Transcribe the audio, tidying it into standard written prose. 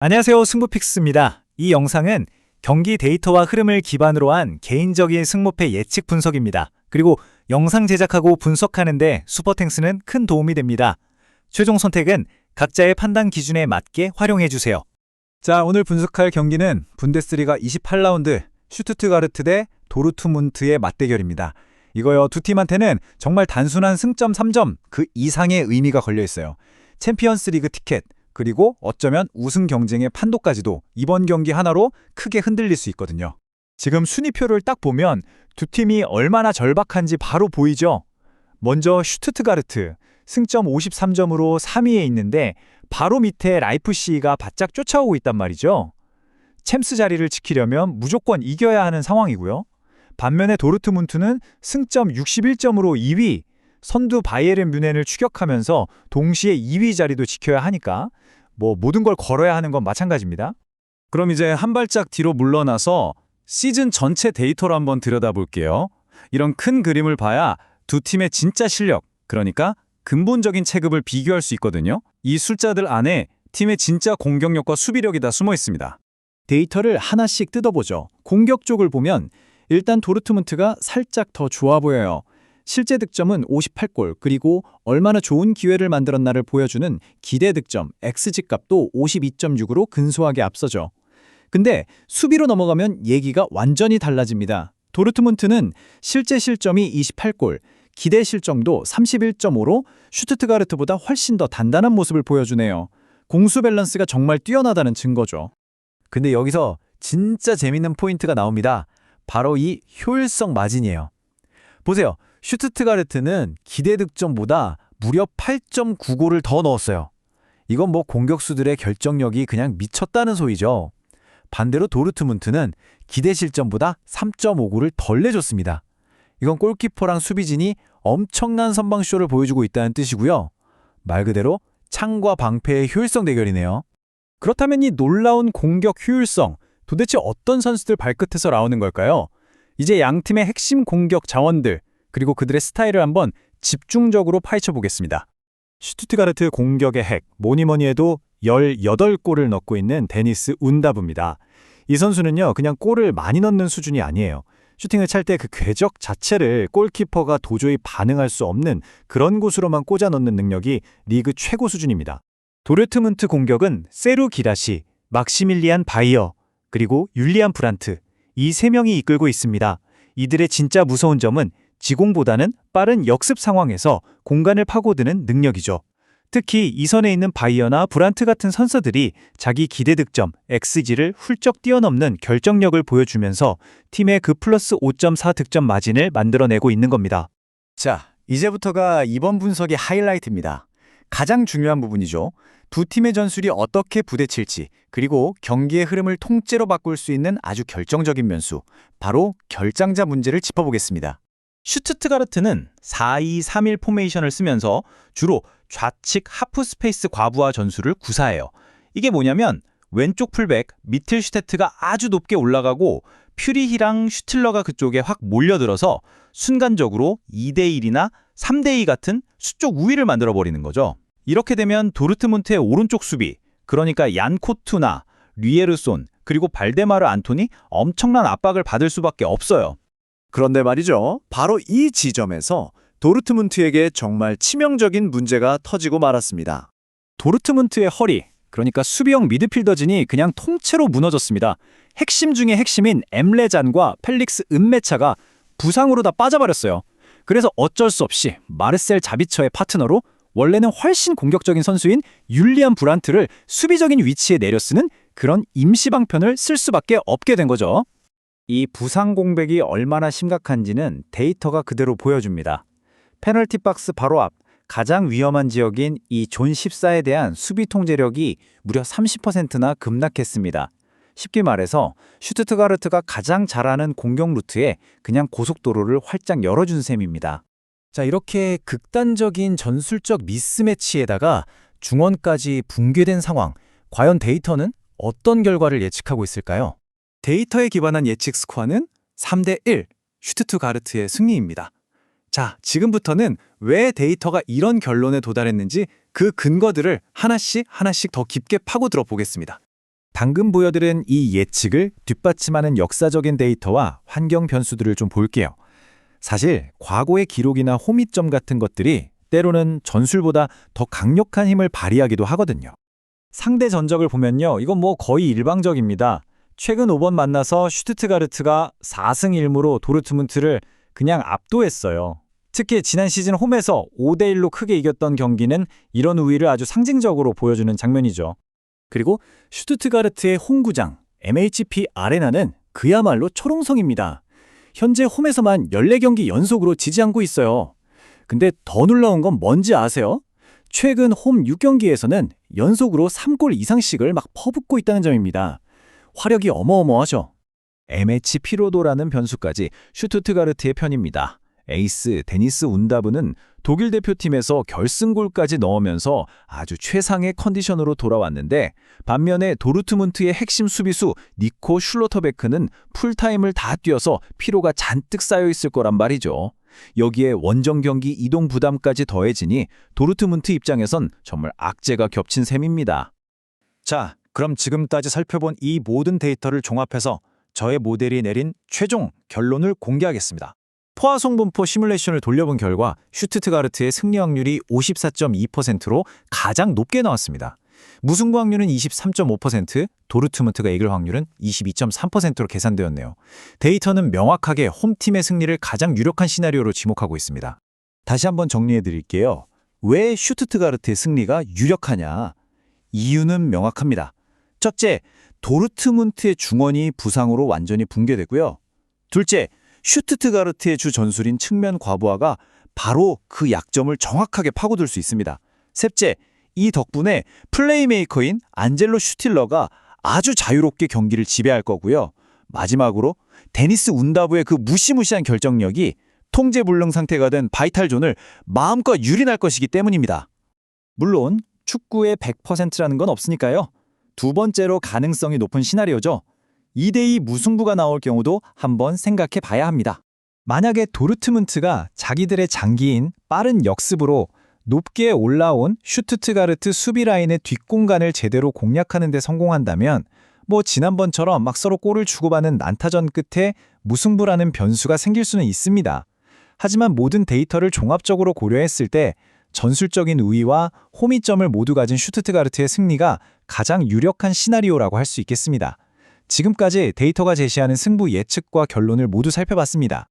안녕하세요. 승부픽스입니다. 이 영상은 경기 데이터와 흐름을 기반으로 한 개인적인 승모패 예측 분석입니다. 그리고 영상 제작하고 분석하는데 슈퍼탱스는 큰 도움이 됩니다. 최종 선택은 각자의 판단 기준에 맞게 활용해주세요. 자, 오늘 분석할 경기는 분데스리가 28라운드 슈투트가르트 대 도르트문트의 맞대결입니다. 이거요, 두 팀한테는 정말 단순한 승점 3점 그 이상의 의미가 걸려있어요. 챔피언스 리그 티켓, 그리고 어쩌면 우승 경쟁의 판도까지도 이번 경기 하나로 크게 흔들릴 수 있거든요. 지금 순위표를 딱 보면 두 팀이 얼마나 절박한지 바로 보이죠? 먼저 슈투트가르트, 승점 53점으로 3위에 있는데 바로 밑에 라이프시히가 바짝 쫓아오고 있단 말이죠. 챔스 자리를 지키려면 무조건 이겨야 하는 상황이고요. 반면에 도르트문트는 승점 61점으로 2위, 선두 바이에른 뮌헨을 추격하면서 동시에 2위 자리도 지켜야 하니까 모든 걸 걸어야 하는 건 마찬가지입니다. 그럼 이제 한 발짝 뒤로 물러나서 시즌 전체 데이터로 한번 들여다볼게요. 이런 큰 그림을 봐야 두 팀의 진짜 실력, 그러니까 근본적인 체급을 비교할 수 있거든요. 이 숫자들 안에 팀의 진짜 공격력과 수비력이 다 숨어 있습니다. 데이터를 하나씩 뜯어보죠. 공격 쪽을 보면 일단 도르트문트가 살짝 더 좋아 보여요. 실제 득점은 58골, 그리고 얼마나 좋은 기회를 만들었나를 보여주는 기대 득점, XG 값도 52.6으로 근소하게 앞서죠. 근데 수비로 넘어가면 얘기가 완전히 달라집니다. 도르트문트는 실제 실점이 28골, 기대 실점도 31.5로 슈투트가르트보다 훨씬 더 단단한 모습을 보여주네요. 공수 밸런스가 정말 뛰어나다는 증거죠. 근데 여기서 진짜 재밌는 포인트가 나옵니다. 바로 이 효율성 마진이에요. 보세요. 슈투트가르트는 기대 득점보다 무려 8.95골을 더 넣었어요. 이건 공격수들의 결정력이 그냥 미쳤다는 소리죠. 반대로 도르트문트는 기대 실점보다 3.5골을 덜 내줬습니다. 이건 골키퍼랑 수비진이 엄청난 선방쇼를 보여주고 있다는 뜻이고요. 말 그대로 창과 방패의 효율성 대결이네요. 그렇다면 이 놀라운 공격 효율성, 도대체 어떤 선수들 발끝에서 나오는 걸까요? 이제 양 팀의 핵심 공격 자원들, 그리고 그들의 스타일을 한번 집중적으로 파헤쳐 보겠습니다. 슈투트가르트 공격의 핵, 뭐니뭐니 해도 18골을 넣고 있는 데니스 운다브입니다. 이 선수는요, 그냥 골을 많이 넣는 수준이 아니에요. 슈팅을 찰 때 그 궤적 자체를 골키퍼가 도저히 반응할 수 없는 그런 곳으로만 꽂아 넣는 능력이 리그 최고 수준입니다. 도르트문트 공격은 세루 기라시, 막시밀리안 바이어, 그리고 율리안 브란트, 이 세 명이 이끌고 있습니다. 이들의 진짜 무서운 점은 지공보다는 빠른 역습 상황에서 공간을 파고드는 능력이죠. 특히 이 선에 있는 바이어나 브란트 같은 선수들이 자기 기대 득점, XG를 훌쩍 뛰어넘는 결정력을 보여주면서 팀의 그 플러스 5.4 득점 마진을 만들어내고 있는 겁니다. 자, 이제부터가 이번 분석의 하이라이트입니다. 가장 중요한 부분이죠. 두 팀의 전술이 어떻게 부대칠지, 그리고 경기의 흐름을 통째로 바꿀 수 있는 아주 결정적인 변수, 바로 결장자 문제를 짚어보겠습니다. 슈투트가르트는 4-2-3-1 포메이션을 쓰면서 주로 좌측 하프 스페이스 과부하 전술을 구사해요. 이게 뭐냐면 왼쪽 풀백 미틀슈테트가 아주 높게 올라가고 퓨리히랑 슈틸러가 그쪽에 확 몰려들어서 순간적으로 2대1이나 3대2 같은 수적 우위를 만들어버리는 거죠. 이렇게 되면 도르트문트의 오른쪽 수비, 그러니까 얀 코투나 리에르손, 그리고 발데마르 안토니 엄청난 압박을 받을 수밖에 없어요. 그런데 말이죠. 바로 이 지점에서 도르트문트에게 정말 치명적인 문제가 터지고 말았습니다. 도르트문트의 허리, 그러니까 수비형 미드필더진이 그냥 통째로 무너졌습니다. 핵심 중의 핵심인 엠레잔과 펠릭스 은메차가 부상으로 다 빠져버렸어요. 그래서 어쩔 수 없이 마르셀 자비처의 파트너로 원래는 훨씬 공격적인 선수인 율리안 브란트를 수비적인 위치에 내려쓰는 그런 임시 방편을 쓸 수밖에 없게 된 거죠. 이 부상 공백이 얼마나 심각한지는 데이터가 그대로 보여줍니다. 페널티 박스 바로 앞, 가장 위험한 지역인 이 존 14에 대한 수비 통제력이 무려 30%나 급락했습니다. 쉽게 말해서 슈투트가르트가 가장 잘하는 공격 루트에 그냥 고속도로를 활짝 열어준 셈입니다. 자, 이렇게 극단적인 전술적 미스매치에다가 중원까지 붕괴된 상황, 과연 데이터는 어떤 결과를 예측하고 있을까요? 데이터에 기반한 예측 스코어는 3대1, 슈투트가르트의 승리입니다. 자, 지금부터는 왜 데이터가 이런 결론에 도달했는지 그 근거들을 하나씩 더 깊게 파고들어 보겠습니다. 방금 보여드린 이 예측을 뒷받침하는 역사적인 데이터와 환경 변수들을 좀 볼게요. 사실 과거의 기록이나 호미점 같은 것들이 때로는 전술보다 더 강력한 힘을 발휘하기도 하거든요. 상대 전적을 보면요. 이건 뭐 거의 일방적입니다. 최근 5번 만나서 슈투트가르트가 4승 1무로 도르트문트를 그냥 압도했어요. 특히 지난 시즌 홈에서 5대1로 크게 이겼던 경기는 이런 우위를 아주 상징적으로 보여주는 장면이죠. 그리고 슈투트가르트의 홈구장 MHP 아레나는 그야말로 초롱성입니다. 현재 홈에서만 14경기 연속으로 지지 않고 있어요. 근데 더 놀라운 건 뭔지 아세요? 최근 홈 6경기에서는 연속으로 3골 이상씩을 막 퍼붓고 있다는 점입니다. 화력이 어마어마하죠. MH 피로도라는 변수까지 슈투트가르트의 편입니다. 에이스 데니스 운다브는 독일 대표팀에서 결승골까지 넣으면서 아주 최상의 컨디션으로 돌아왔는데 반면에 도르트문트의 핵심 수비수 니코 슐로터베크는 풀타임을 다 뛰어서 피로가 잔뜩 쌓여있을 거란 말이죠. 여기에 원정 경기 이동 부담까지 더해지니 도르트문트 입장에선 정말 악재가 겹친 셈입니다. 자, 그럼 지금까지 살펴본 이 모든 데이터를 종합해서 저의 모델이 내린 최종 결론을 공개하겠습니다. 포화송분포 시뮬레이션을 돌려본 결과 슈투트가르트의 승리 확률이 54.2%로 가장 높게 나왔습니다. 무승부 확률은 23.5%, 도르트문트가 이길 확률은 22.3%로 계산되었네요. 데이터는 명확하게 홈팀의 승리를 가장 유력한 시나리오로 지목하고 있습니다. 다시 한번 정리해 드릴게요. 왜 슈투트가르트의 승리가 유력하냐? 이유는 명확합니다. 첫째, 도르트문트의 중원이 부상으로 완전히 붕괴되고요. 둘째, 슈투트가르트의 주 전술인 측면 과부하가 바로 그 약점을 정확하게 파고들 수 있습니다. 셋째, 이 덕분에 플레이메이커인 안젤로 슈틸러가 아주 자유롭게 경기를 지배할 거고요. 마지막으로 데니스 운다브의 그 무시무시한 결정력이 통제불능 상태가 된 바이탈존을 마음껏 유린할 것이기 때문입니다. 물론 축구의 100%라는 건 없으니까요. 두 번째로 가능성이 높은 시나리오죠. 2대2 무승부가 나올 경우도 한번 생각해 봐야 합니다. 만약에 도르트문트가 자기들의 장기인 빠른 역습으로 높게 올라온 슈투트가르트 수비 라인의 뒷공간을 제대로 공략하는 데 성공한다면 지난번처럼 막 서로 골을 주고받는 난타전 끝에 무승부라는 변수가 생길 수는 있습니다. 하지만 모든 데이터를 종합적으로 고려했을 때 전술적인 우위와 호미점을 모두 가진 슈투트가르트의 승리가 가장 유력한 시나리오라고 할 수 있겠습니다. 지금까지 데이터가 제시하는 승부 예측과 결론을 모두 살펴봤습니다.